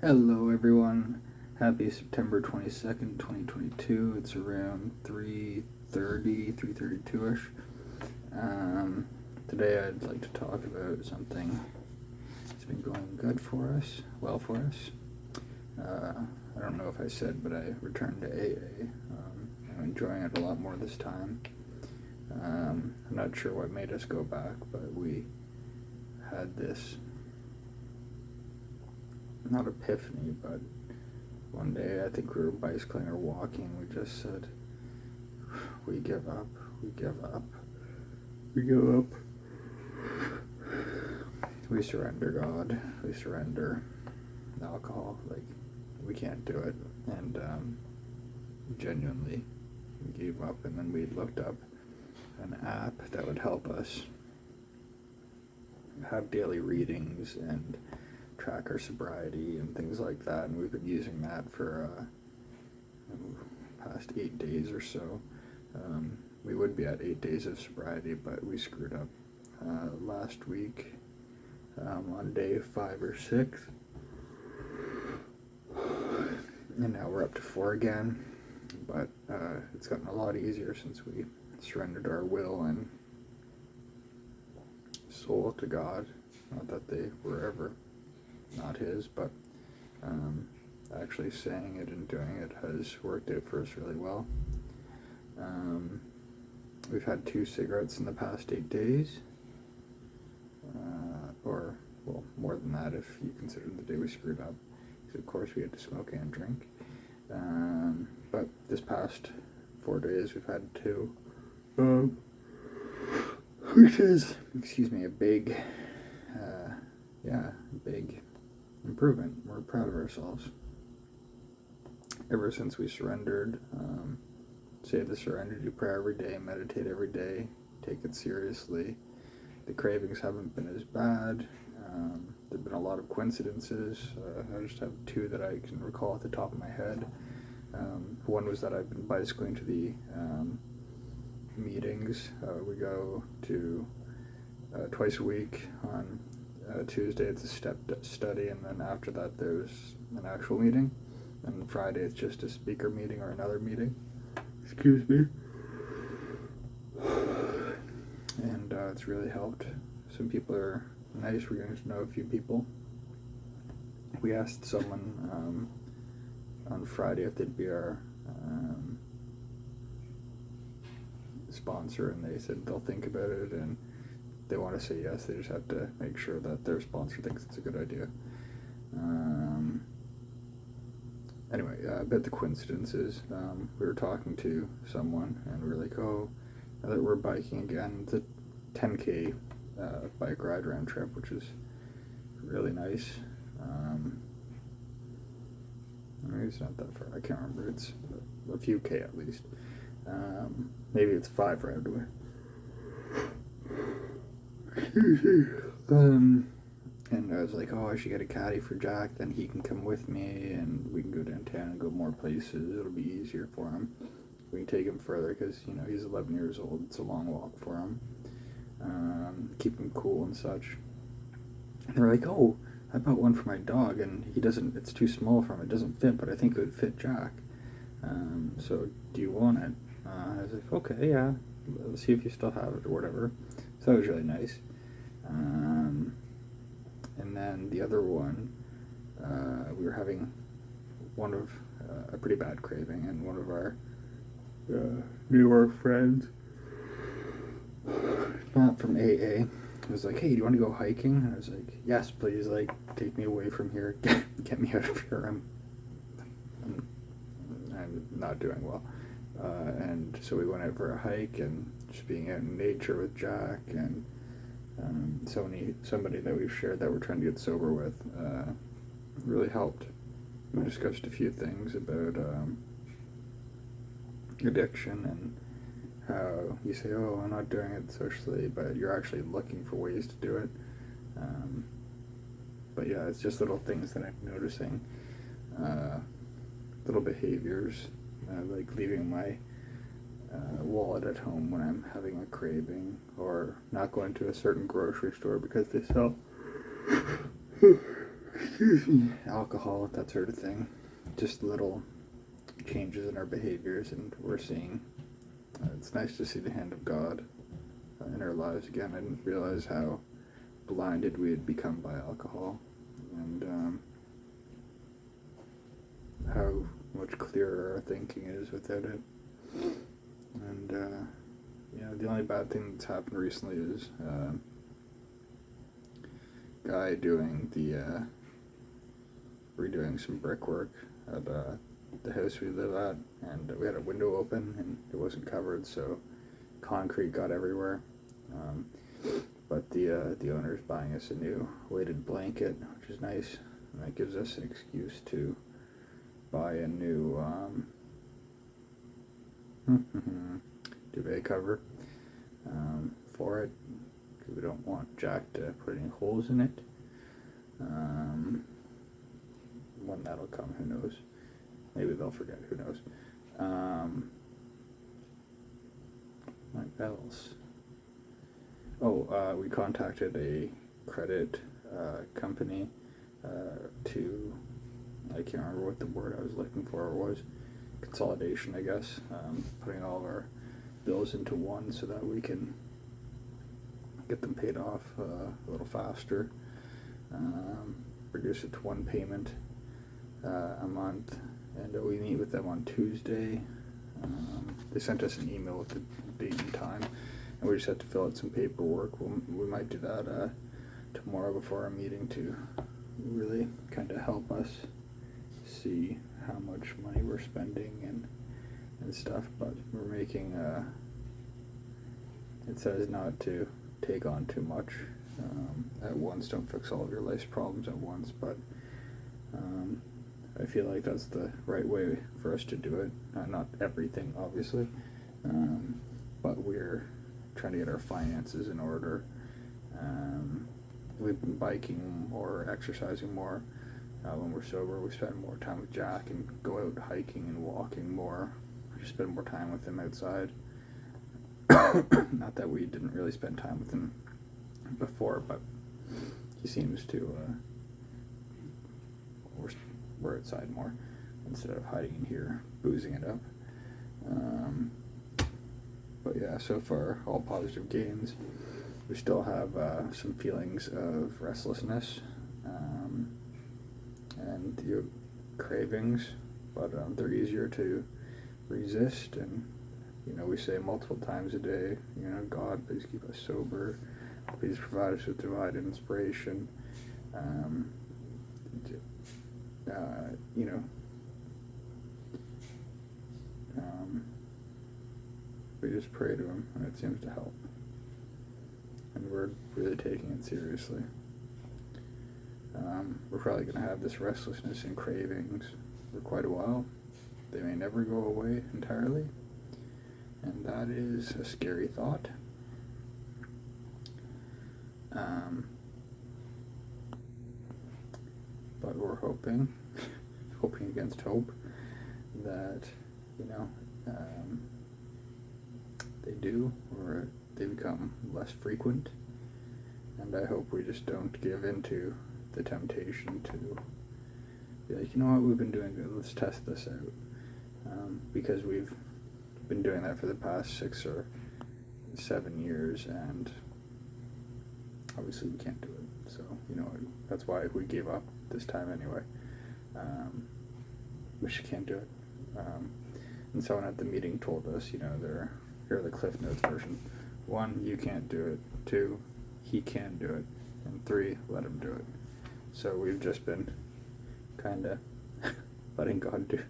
Hello everyone. Happy September 22nd, 2022. It's around 3:32ish. Today I'd like to talk about something that's been going good for us, well for us. I don't know if I said, but I returned to AA. I'm enjoying it a lot more this time. I'm not sure what made us go back, but we had this, not epiphany, but one day I think we were bicycling or walking. We just said, we give up, we give up, we give up. We surrender, God. We surrender alcohol. Like, we can't do it. And genuinely gave up. And then we looked up an app that would help us have daily readings and track our sobriety and things like that. And we've been using that for past 8 days or so. We would be at 8 days of sobriety, but we screwed up last week on day 5 or 6. And now we're up to 4 again. But it's gotten a lot easier since we surrendered our will and soul to God. Not that they were ever not His, but actually saying it and doing it has worked out for us really well. We've had 2 cigarettes in the past 8 days, or, well, more than that if you consider the day we screwed up, because of course we had to smoke and drink. But this past 4 days we've had 2, which is, a big, big improvement. We're proud of ourselves. Ever since we surrendered, say the serenity prayer every day, meditate every day, take it seriously. The cravings haven't been as bad. There have been a lot of coincidences. I just have 2 that I can recall at the top of my head. One was that I've been bicycling to the meetings. We go to twice a week. On Tuesday it's a step study, and then after that there's an actual meeting. And Friday it's just a speaker meeting or another meeting. Excuse me. And it's really helped. Some people are nice. We're getting to know a few people. We asked someone on Friday if they'd be our sponsor, and they said they'll think about it, and they want to say yes. They just have to make sure that their sponsor thinks it's a good idea. Anyway, about the coincidences, we were talking to someone, and we were like, oh, now that we're biking again, it's a 10K bike ride round trip, which is really nice. Maybe it's not that far, I can't remember, it's a few K at least. Maybe it's 5 round away. And I was like, oh, I should get a caddy for Jack, then he can come with me, and we can go downtown and go more places. It'll be easier for him. We can take him further, because, he's 11 years old. It's a long walk for him. Keep him cool and such. And they're like, oh, I bought one for my dog, and it's too small for him. It doesn't fit, but I think it would fit Jack. So do you want it? I was like, okay, yeah. Let's see if you still have it or whatever. So that was really nice. And then the other one, we were having a pretty bad craving, and one of our newer friends, not from AA, was like, hey, do you want to go hiking? And I was like, yes, please, like, take me away from here, get me out of here, I'm not doing well. And so we went out for a hike, and just being out in nature with Jack, and somebody that we've shared that we're trying to get sober with, really helped. We discussed a few things about addiction, and how you say, oh, I'm not doing it socially, but you're actually looking for ways to do it. But yeah, it's just little things that I'm noticing, little behaviors, like leaving my wallet at home when I'm having a craving, or not going to a certain grocery store because they sell alcohol, that sort of thing. Just little changes in our behaviors, and we're seeing. It's nice to see the hand of God in our lives again. I didn't realize how blinded we had become by alcohol, and how much clearer our thinking is without it. And the only bad thing that's happened recently is guy doing the redoing some brickwork at the house we live at, and we had a window open and it wasn't covered, so concrete got everywhere. But the owner's buying us a new weighted blanket, which is nice, and that gives us an excuse to buy a new duvet cover for it, because we don't want Jack to put any holes in it. When that'll come, who knows? Maybe they'll forget, who knows? What else? We contacted a credit company to, I can't remember what the word I was looking for was, consolidation, I guess, putting all of our bills into one so that we can get them paid off a little faster, reduce it to one payment a month, and we meet with them on Tuesday. They sent us an email with the date and time, and we just had to fill out some paperwork. We might do that tomorrow before our meeting to really kind of help us see how much money we're spending and stuff, but we're making it says not to take on too much at once. Don't fix all of your life's problems at once, but I feel like that's the right way for us to do it. Not everything, obviously, but we're trying to get our finances in order. We've been biking more, exercising more. When we're sober, we spend more time with Jack and go out hiking and walking more. We spend more time with him outside. Not that we didn't really spend time with him before, but he seems to. We're outside more instead of hiding in here, boozing it up. But yeah, so far all positive gains. We still have some feelings of restlessness and the cravings, but they're easier to resist. And we say multiple times a day, God, please keep us sober. Please provide us with divine inspiration. We just pray to him, and it seems to help. And we're really taking it seriously. We're probably going to have this restlessness and cravings for quite a while. They may never go away entirely, and that is a scary thought. But we're hoping against hope, that they do, or they become less frequent. And I hope we just don't give into the temptation to be like, we've been doing good, let's test this out. Because we've been doing that for the past 6 or 7 years, and obviously we can't do it. So, that's why we gave up this time anyway. We just can't do it. And someone at the meeting told us, here are the Cliff Notes version. 1, you can't do it. 2, he can do it. And 3, let him do it. So we've just been kind of letting God do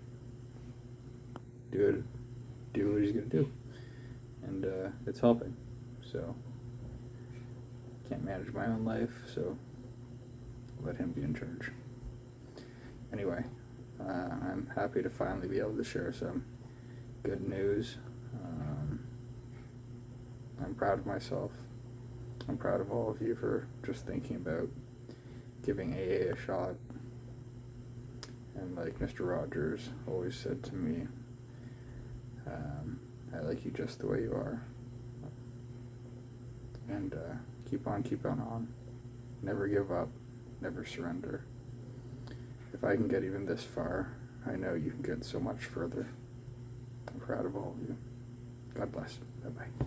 what he's going to do. And it's helping. So can't manage my own life, so let him be in charge. Anyway, I'm happy to finally be able to share some good news. I'm proud of myself. I'm proud of all of you for just thinking about giving AA a shot. And like Mr. Rogers always said to me, I like you just the way you are. And keep on keeping on. Never give up. Never surrender. if I can get even this far, I know you can get so much further. I'm proud of all of you. God bless. Bye-bye.